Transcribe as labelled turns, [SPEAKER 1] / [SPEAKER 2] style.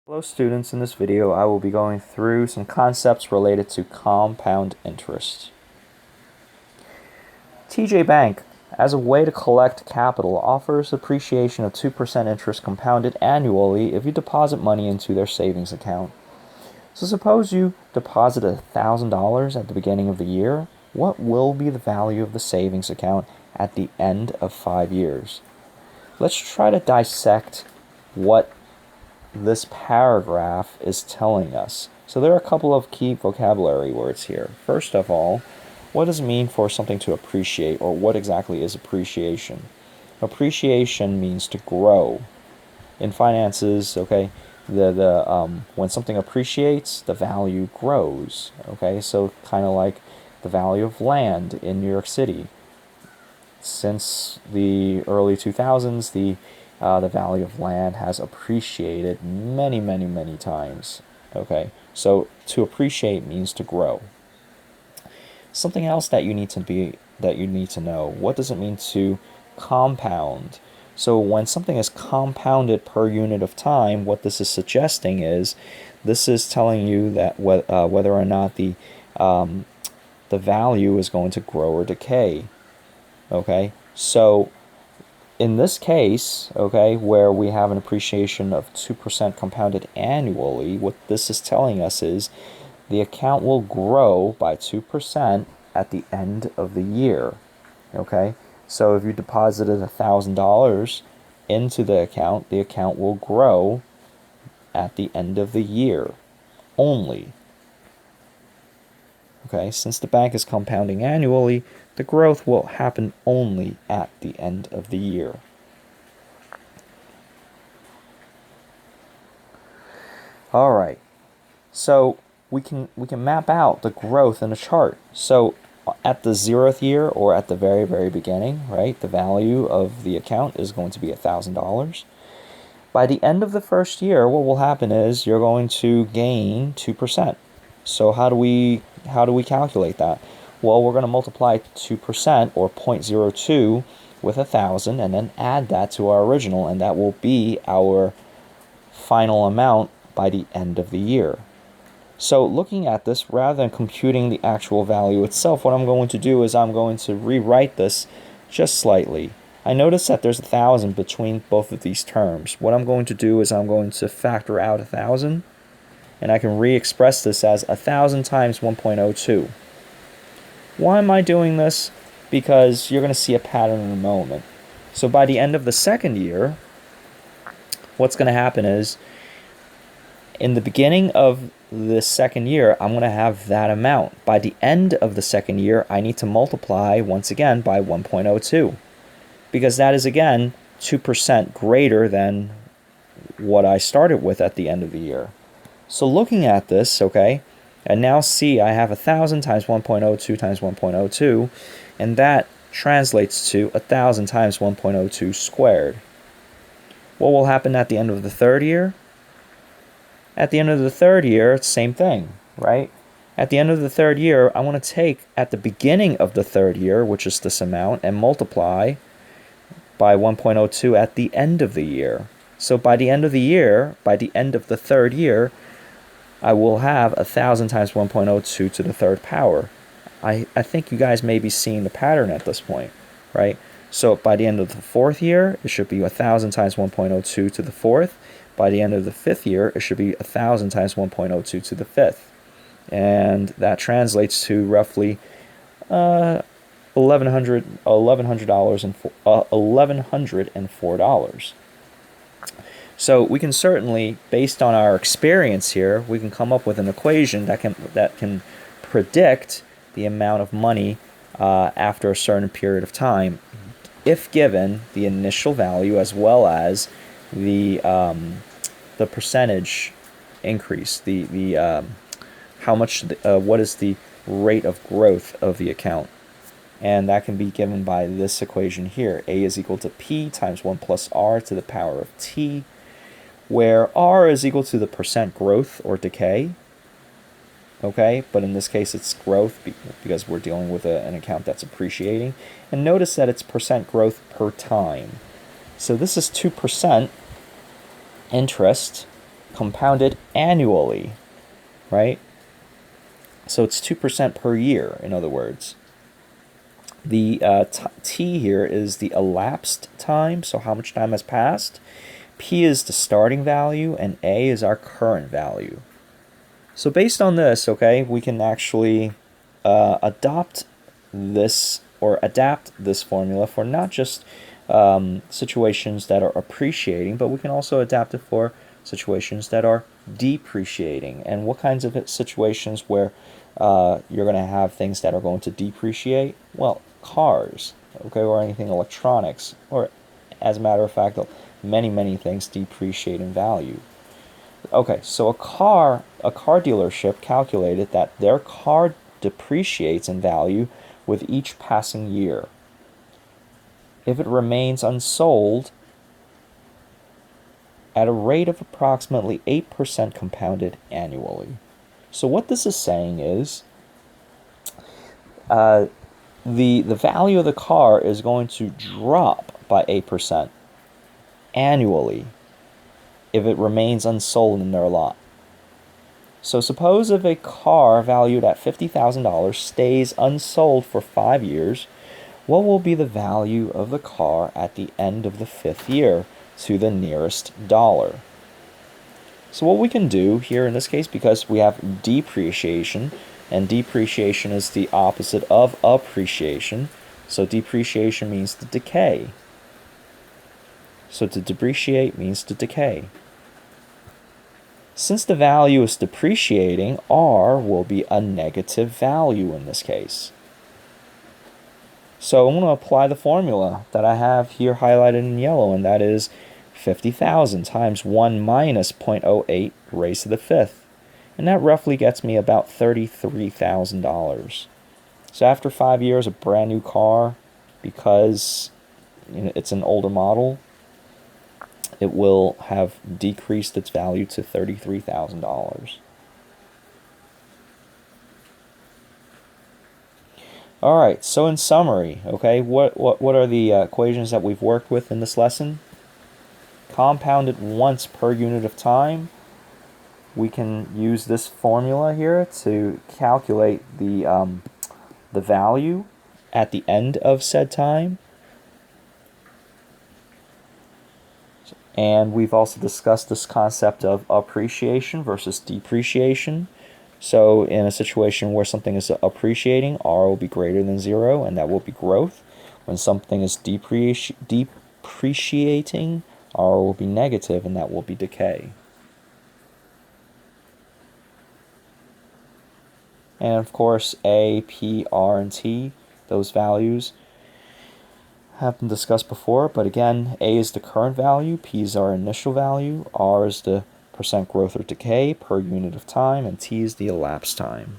[SPEAKER 1] Hello students, in this video I will be going through some concepts related to compound interest. TJ Bank, as a way to collect capital, offers appreciation of 2% interest compounded annually if you deposit money into their savings account. So suppose you deposited $1,000 at the beginning of the year. What will be the value of the savings account at the end of 5 years? Let's try to dissect what this paragraph is telling us. So there are a couple of key vocabulary words here. First of all, what does it mean for something to appreciate, or what exactly is appreciation? Appreciation means to grow. In finances, okay, when something appreciates, the value grows. Okay, so kind of like the value of land in New York City. Since the early 2000s, the value of land has appreciated many times. Okay, so to appreciate means to grow. Something else that you need to know. What does it mean to compound? So when something is compounded per unit of time, what this is suggesting is this is telling you that whether or not the value is going to grow or decay. Okay, so in this case, okay, where we have an appreciation of 2% compounded annually, what this is telling us is the account will grow by 2% at the end of the year. Okay, so if you deposited $1,000 into the account will grow at the end of the year only. Okay, since the bank is compounding annually, the growth will happen only at the end of the year. All right, so we can map out the growth in a chart. So at the 0th year, or at the very beginning, right, the value of the account is going to be $1,000. By the end of the first year, what will happen is you're going to gain 2%. So how do we calculate that? Well, we're going to multiply 2%, or 0.02, with 1,000, and then add that to our original, and that will be our final amount by the end of the year. So looking at this, rather than computing the actual value itself, what I'm going to do is I'm going to rewrite this just slightly. I notice that there's 1,000 between both of these terms. What I'm going to do is I'm going to factor out 1,000, and I can re-express this as 1,000 times 1.02. Why am I doing this? Because you're going to see a pattern in a moment. So by the end of the second year, what's going to happen is, in the beginning of the second year, I'm going to have that amount. By the end of the second year, I need to multiply once again by 1.02, because that is again 2% greater than what I started with at the end of the year. So looking at this, okay, and now see I have 1,000 times 1.02 times 1.02, and that translates to 1,000 times 1.02 squared. What will happen at the end of the third year? At the end of the third year, it's the same thing, right? At the end of the third year, I want to take at the beginning of the third year, which is this amount, and multiply by 1.02 at the end of the year. So by the end of the year, by the end of the third year, I will have 1,000 times 1.02 to the third power. I think you guys may be seeing the pattern at this point, right? So by the end of the fourth year, it should be 1,000 times 1.02 to the fourth. By the end of the fifth year, it should be 1,000 times 1.02 to the fifth. And that translates to roughly $1,104. So we can certainly, based on our experience here, we can come up with an equation that can predict the amount of money after a certain period of time, if given the initial value as well as the percentage increase, how much, what is the rate of growth of the account. And that can be given by this equation here. A is equal to P times 1 plus R to the power of T, where R is equal to the percent growth or decay. Okay, but in this case it's growth because we're dealing with an account that's appreciating. And notice that it's percent growth per time. So this is 2% interest compounded annually, right? So it's 2% per year, in other words. The t here is the elapsed time, so how much time has passed. P is the starting value, and A is our current value. So based on this, okay, we can actually adopt this or adapt this formula for not just situations that are appreciating, but we can also adapt it for situations that are depreciating. And what kinds of situations where you're going to have things that are going to depreciate? Well, cars, okay, or anything electronics, or as a matter of fact, many things depreciate in value. Okay, so a car dealership calculated that their car depreciates in value with each passing year. If it remains unsold at a rate of approximately 8% compounded annually. So what this is saying is the value of the car is going to drop by 8% annually if it remains unsold in their lot. So suppose if a car valued at $50,000 stays unsold for 5 years, what will be the value of the car at the end of the 5th year to the nearest dollar? So what we can do here in this case, because we have depreciation, and depreciation is the opposite of appreciation, so depreciation means to decay. So to depreciate means to decay. Since the value is depreciating, R will be a negative value in this case. So I'm going to apply the formula that I have here highlighted in yellow, and that is 50,000 times 1 minus 0.08 raised to the 5th. And that roughly gets me about $33,000. So after 5 years, a brand new car, because it's an older model, it will have decreased its value to $33,000. All right, so in summary, okay, what are the equations that we've worked with in this lesson? Compounded once per unit of time. We can use this formula here to calculate the value at the end of said time. And we've also discussed this concept of appreciation versus depreciation. So in a situation where something is appreciating, R will be greater than 0, and that will be growth. When something is depreciating, R will be negative, and that will be decay. And of course, A, P, R, and T, those values have been discussed before, but again, A is the current value, P is our initial value, R is the percent growth or decay per unit of time, and T is the elapsed time.